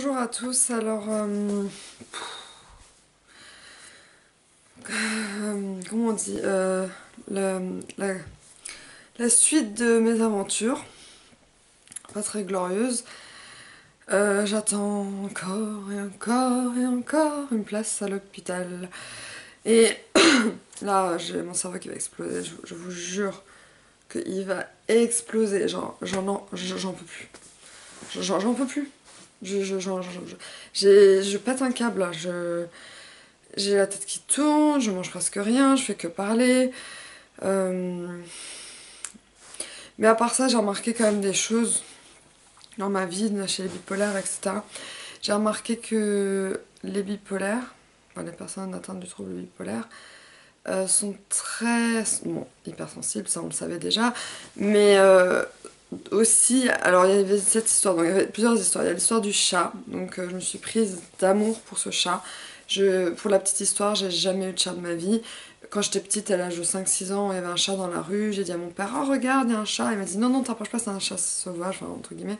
Bonjour à tous, alors comment on dit la, la- la suite de mes aventures, pas très glorieuse. J'attends encore et encore et encore une place à l'hôpital. Et là, j'ai mon cerveau qui va exploser, je vous jure qu'il va exploser. Genre, j'en peux plus. J'en peux plus. Je pète un câble là. J'ai la tête qui tourne, je mange presque rien, je fais que parler. Euh, Mais à part ça, j'ai remarqué quand même des choses dans ma vie, chez les bipolaires, etc. J'ai remarqué que les bipolaires, enfin les personnes atteintes du trouble bipolaire, sont très, bon, hypersensibles, ça on le savait déjà, mais aussi, alors il y avait cette histoire, donc il y avait plusieurs histoires. Il y a l'histoire du chat, donc je me suis prise d'amour pour ce chat. Pour la petite histoire, j'ai jamais eu de chat de ma vie. Quand j'étais petite, à l'âge de 5-6 ans, il y avait un chat dans la rue. J'ai dit à mon père, oh regarde, il y a un chat. Il m'a dit, non, non, t'approches pas, c'est un chat sauvage, enfin, entre guillemets.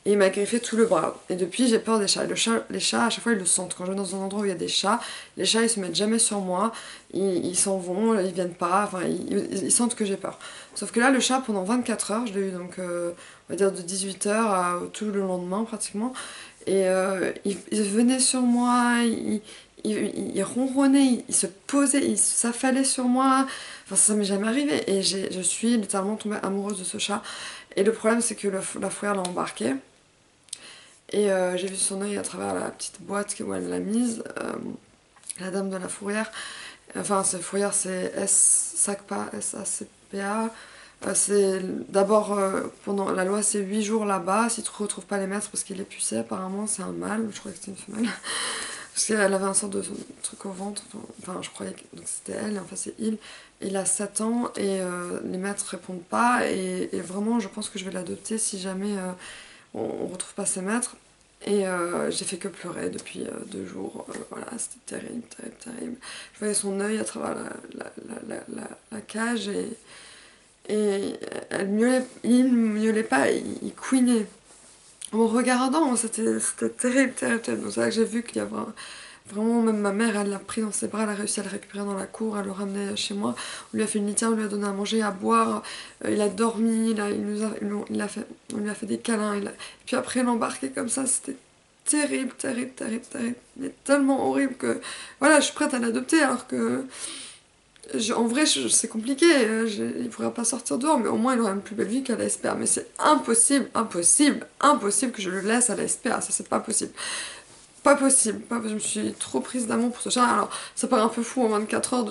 Et il m'a griffé tout le bras. Et depuis, j'ai peur des chats. Les chats, à chaque fois, ils le sentent. Quand je vais dans un endroit où il y a des chats, les chats, ils se mettent jamais sur moi. Ils s'en vont, ils viennent pas. Enfin, ils sentent que j'ai peur. Sauf que là, le chat, pendant 24 heures, je l'ai eu donc, on va dire, de 18 heures à tout le lendemain, pratiquement. Et il venait sur moi, il ronronnait, il se posait, il s'affalait sur moi. Enfin, ça m'est jamais arrivé. Et je suis littéralement tombée amoureuse de ce chat. Et le problème, c'est que la fourrière l'a embarqué. Et j'ai vu son œil à travers la petite boîte où elle l'a mise. La dame de la fourrière. Enfin, cette fourrière, c'est SACPA, S-A-C-P-A. C'est d'abord, pendant la loi, c'est 8 jours là-bas. Si tu ne retrouves pas les maîtres parce qu'il est pucé, apparemment, c'est un mâle. Je croyais que c'était une femelle. Parce qu'elle avait un sort de truc au ventre. Enfin, je croyais que c'était elle, et en fait, c'est il. Il a 7 ans et les maîtres répondent pas. Et vraiment, je pense que je vais l'adopter si jamais on retrouve pas ses maîtres. Et j'ai fait que pleurer depuis 2 jours. Voilà, c'était terrible, terrible, terrible. Je voyais son œil à travers la cage et il miaulait pas, il couinait. En me regardant, c'était terrible, terrible, terrible. C'est là que j'ai vu qu'il y a vraiment, même ma mère, elle l'a pris dans ses bras, elle a réussi à le récupérer dans la cour, elle le ramenait chez moi. On lui a fait une litière, on lui a donné à manger, à boire. Il a dormi, on lui a fait des câlins. Puis après, l'embarquer comme ça, c'était terrible, terrible, terrible, terrible. Mais tellement horrible que, voilà, je suis prête à l'adopter alors que en vrai, c'est compliqué, il pourrait pas sortir dehors, mais au moins il aurait une plus belle vie qu'à la SPA. Mais c'est impossible, impossible, impossible que je le laisse à la SPA, ça c'est pas possible. Pas possible, je me suis trop prise d'amour pour ce chat. Alors, ça paraît un peu fou en 24 heures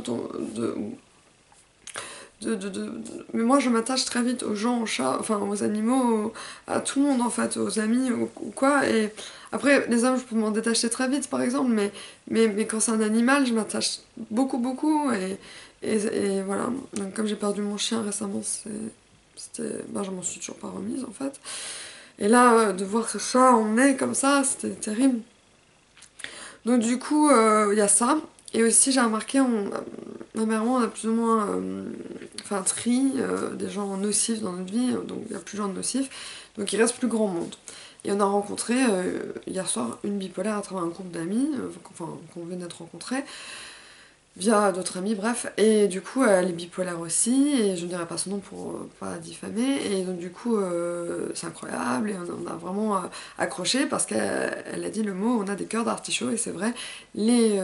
mais moi je m'attache très vite aux gens, aux chats, enfin aux animaux, à tout le monde en fait, aux amis ou quoi. Et après, les hommes, je peux m'en détacher très vite par exemple, mais quand c'est un animal, je m'attache beaucoup, beaucoup. Et voilà. Donc, comme j'ai perdu mon chien récemment, je m'en suis toujours pas remise en fait. Et là, de voir ce chat en nez comme ça, c'était terrible. Donc du coup, il y a ça. Et aussi, j'ai remarqué, ma mère et moi, on a plus ou moins fait un tri des gens nocifs dans notre vie. Donc il n'y a plus de gens nocifs. Donc il reste plus grand monde. Et on a rencontré hier soir une bipolaire à travers un groupe d'amis, enfin qu'on venait de rencontrer via d'autres amis, bref. Et du coup, elle est bipolaire aussi, et je ne dirais pas son nom pour pas diffamer. Et donc, du coup, c'est incroyable, et on a vraiment accroché parce qu'elle a dit le mot, on a des cœurs d'artichaut, et c'est vrai, les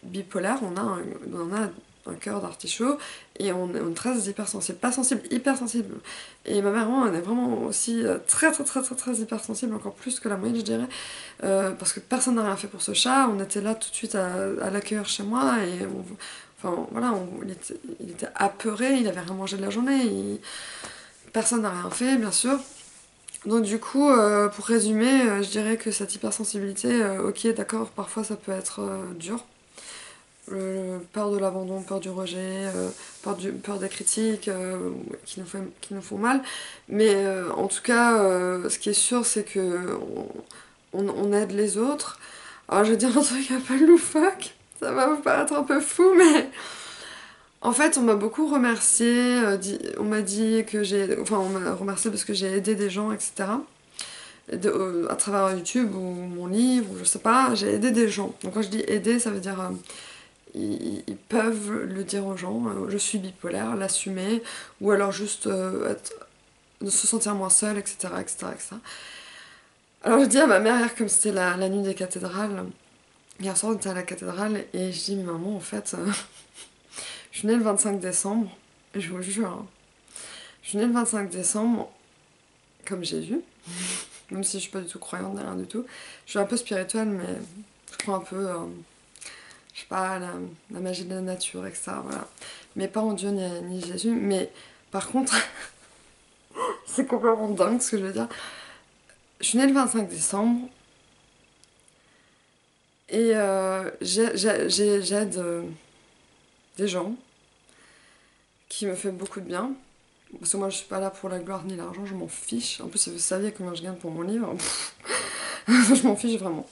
bipolaires, on a un cœur d'artichaut, et on est très hypersensible. Pas sensible, hypersensible. Et ma mère, moi, on est vraiment aussi très, très, très, très, très hypersensible, encore plus que la moyenne, je dirais. Parce que personne n'a rien fait pour ce chat, on était là tout de suite à l'accueillir chez moi et enfin voilà, il était apeuré, il avait rien mangé de la journée, personne n'a rien fait bien sûr. Donc du coup, pour résumer, je dirais que cette hypersensibilité, ok d'accord, parfois ça peut être dur. Peur de l'abandon, peur du rejet, peur des critiques qui nous font mal. Mais en tout cas, ce qui est sûr, c'est que on aide les autres. Alors je vais dire un truc un peu loufoque, ça va vous paraître un peu fou, mais en fait on m'a beaucoup remercié, on m'a dit que j'ai... Enfin on m'a remercié parce que j'ai aidé des gens, etc. à travers YouTube ou mon livre, ou je sais pas, j'ai aidé des gens. Donc quand je dis aider, ça veut dire ils peuvent le dire aux gens, je suis bipolaire, l'assumer, ou alors juste de se sentir moins seule, etc., etc., etc. Alors je dis à ma mère, hier, comme c'était la nuit des cathédrales, hier soir on était à la cathédrale, et je dis, mais maman, en fait, je suis née le 25 décembre, et je vous jure, hein, je suis née le 25 décembre, comme j'ai vu, même si je suis pas du tout croyante, ni rien du tout. Je suis un peu spirituelle, mais je crois un peu, je sais pas, la magie de la nature, etc. Voilà. Mais pas en Dieu ni Jésus, mais par contre, c'est complètement dingue ce que je veux dire. Je suis née le 25 décembre, et j'aide des gens qui me fait beaucoup de bien. Parce que moi je suis pas là pour la gloire ni l'argent, je m'en fiche. En plus, si vous saviez combien je gagne pour mon livre, je m'en fiche vraiment.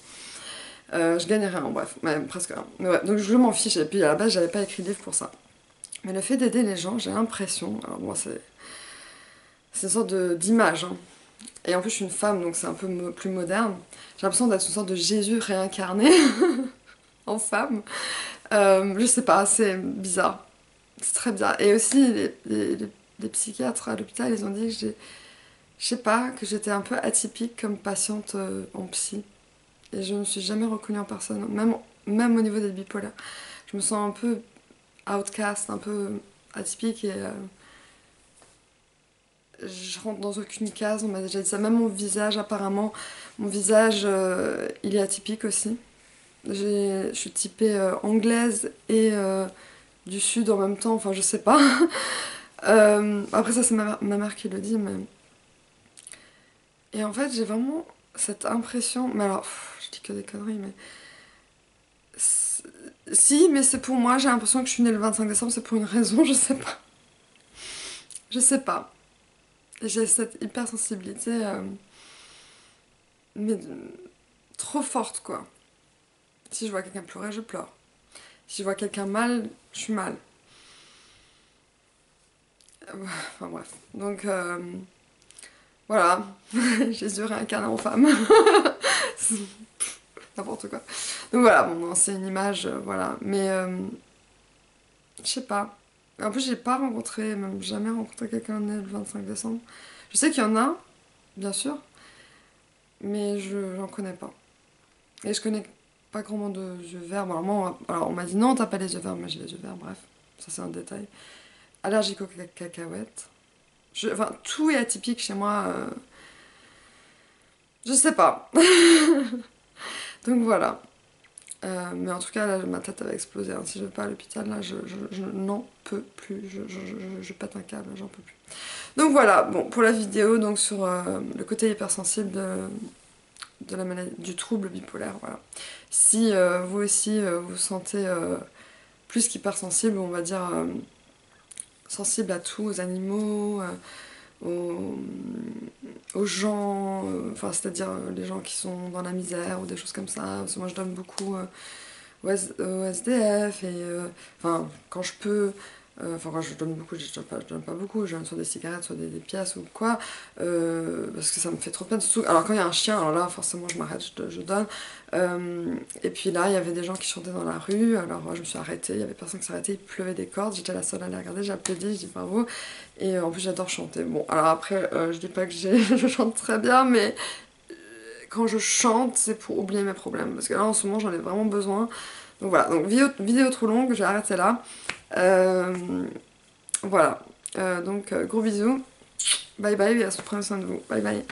Je gagne rien, bref, ouais, presque rien. Mais ouais, donc je m'en fiche, et puis à la base j'avais pas écrit de livre pour ça. Mais le fait d'aider les gens, j'ai l'impression, alors moi c'est une sorte d'image, hein. Et en plus je suis une femme, donc c'est un peu plus moderne. J'ai l'impression d'être une sorte de Jésus réincarné en femme. Je sais pas, c'est bizarre. C'est très bizarre. Et aussi, les psychiatres à l'hôpital, ils ont dit que je sais pas, que j'étais un peu atypique comme patiente en psy. Et je ne me suis jamais reconnue en personne, même au niveau des bipolaires. Je me sens un peu outcast, un peu atypique, et je rentre dans aucune case, on m'a déjà dit ça. Même mon visage, apparemment, mon visage, il est atypique aussi. Je suis typée anglaise et du sud en même temps, enfin je sais pas. Après ça c'est ma mère qui le dit, mais... Et en fait j'ai vraiment cette impression, mais alors, je dis que des conneries, mais... Si, mais c'est pour moi, j'ai l'impression que je suis née le 25 décembre, c'est pour une raison, je sais pas. Je sais pas. J'ai cette hypersensibilité, mais trop forte, quoi. Si je vois quelqu'un pleurer, je pleure. Si je vois quelqu'un mal, je suis mal. Enfin bref. Donc, voilà. Jésus réincarné en femme. N'importe quoi. Donc voilà, bon, c'est une image, voilà. Mais, je sais pas. En plus, j'ai pas rencontré, même jamais rencontré quelqu'un né le 25 décembre. Je sais qu'il y en a, bien sûr, mais j'en connais pas. Et je connais pas grand monde de yeux verts. Bon, alors on m'a dit non, t'as pas les yeux verts, moi j'ai les yeux verts, bref, ça c'est un détail. Allergique aux cacahuètes. Enfin, tout est atypique chez moi. Je sais pas. Donc voilà. Mais en tout cas, là, ma tête avait explosé, hein. Si je vais pas à l'hôpital, là, je n'en peux plus. Je pète un câble, j'en peux plus. Donc voilà, bon, pour la vidéo, donc sur le côté hypersensible de la maladie, du trouble bipolaire, voilà. Si vous aussi vous sentez plus qu'hypersensible, on va dire sensible à tout, aux animaux, aux gens, enfin c'est-à-dire les gens qui sont dans la misère ou des choses comme ça. Parce que moi je donne beaucoup aux SDF, et enfin quand je peux, enfin quand je donne beaucoup, je donne pas beaucoup, je donne soit des cigarettes, soit des pièces ou quoi, parce que ça me fait trop peine. Surtout, alors quand il y a un chien, alors là forcément je m'arrête, je donne. Et puis là il y avait des gens qui chantaient dans la rue, alors je me suis arrêtée, il y avait personne qui s'arrêtait, il pleuvait des cordes, j'étais la seule à les regarder, j'ai applaudi, je dis bravo. Et en plus j'adore chanter. Bon alors après je dis pas que je chante très bien, mais quand je chante c'est pour oublier mes problèmes, parce que là en ce moment j'en ai vraiment besoin. Donc voilà, donc vidéo trop longue, je vais arrêter là. Voilà, donc gros bisous, bye bye, et prenez soin de vous, bye bye.